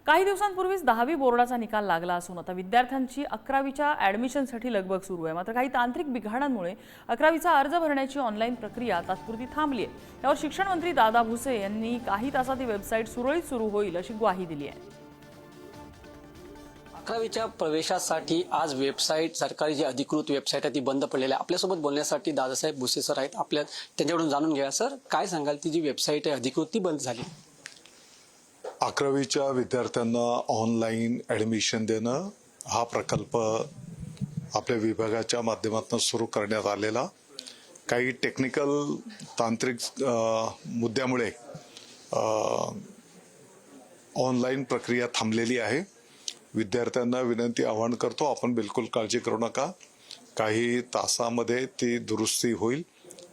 काही दिवसांपूर्वीच 10वी बोर्डाचा निकाल लागला असून आता विद्यार्थ्यांची 11वीच्या ॲडमिशनसाठी लगबग सुरू आहे। मात्र काही तांत्रिक बिघाडांमुळे 11वीचा अर्ज भरण्याची ऑनलाईन प्रक्रिया तात्पुरती थांबली आहे। यावर शिक्षण मंत्री दादा भुसे यांनी काही तासात ही वेबसाईट सुरळीत सुरू होईल अशी ग्वाही दिली आहे। 11वीच्या प्रवेशासाठी आज वेबसाईट सरकारी जी अधिकृत वेबसाईट आहे ती बंद पडलेली आहे। आपल्यासोबत बोलण्यासाठी दादासाहेब भुसे सर आहेत। आपल्या त्यांच्याकडून जाणून घ्या सर, काय सांगाल, ती जी वेबसाईट आहे अधिकृत ती बंद झाली। 11वीच्या विद्यार्थ्यांना ऑनलाईन ॲडमिशन देणं हा प्रकल्प आपल्या विभागाच्या माध्यमातून सुरू करण्यात आलेला काही टेक्निकल तांत्रिक मुद्द्यामुळे ऑनलाईन प्रक्रिया थांबलेली आहे। विद्यार्थ्यांना विनंती आवाहन करतो, आपण बिलकुल काळजी करू नका, काही तासामध्ये ती दुरुस्ती होईल,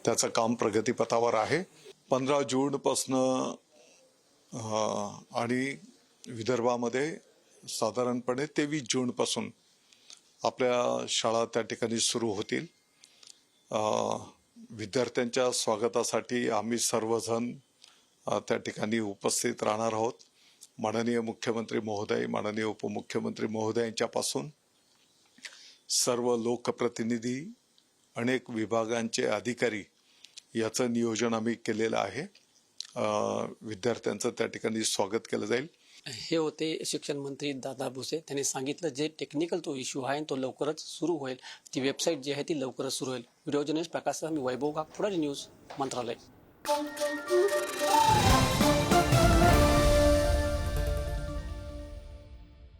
त्याचं काम प्रगतीपथावर आहे। 15 जूनपासनं आणि विदर्भामध्ये साधारणपणे 23 जूनपासून आपल्या शाळा त्या ठिकाणी सुरू होतील। विद्यार्थ्यांच्या स्वागतासाठी आम्ही सर्वजण त्या ठिकाणी उपस्थित राहणार आहोत। माननीय मुख्यमंत्री महोदय, माननीय उपमुख्यमंत्री महोदयांच्यापासून सर्व लोकप्रतिनिधी, अनेक विभागांचे अधिकारी याचं नियोजन आम्ही केलेलं आहे। विद्यार्थ्यांचं त्या ठिकाणी स्वागत केलं जाईल। हे होते शिक्षण मंत्री दादा भुसे। त्यांनी सांगितलं जे टेक्निकल तो इश्यू आहे तो लवकरच सुरू होईल, ती वेबसाईट जी आहे ती लवकरच सुरू होईल। व्हिडिओ जर्नलिस्ट प्रकाश मी वैभव गाग, पुढारी न्यूज, मंत्रालय।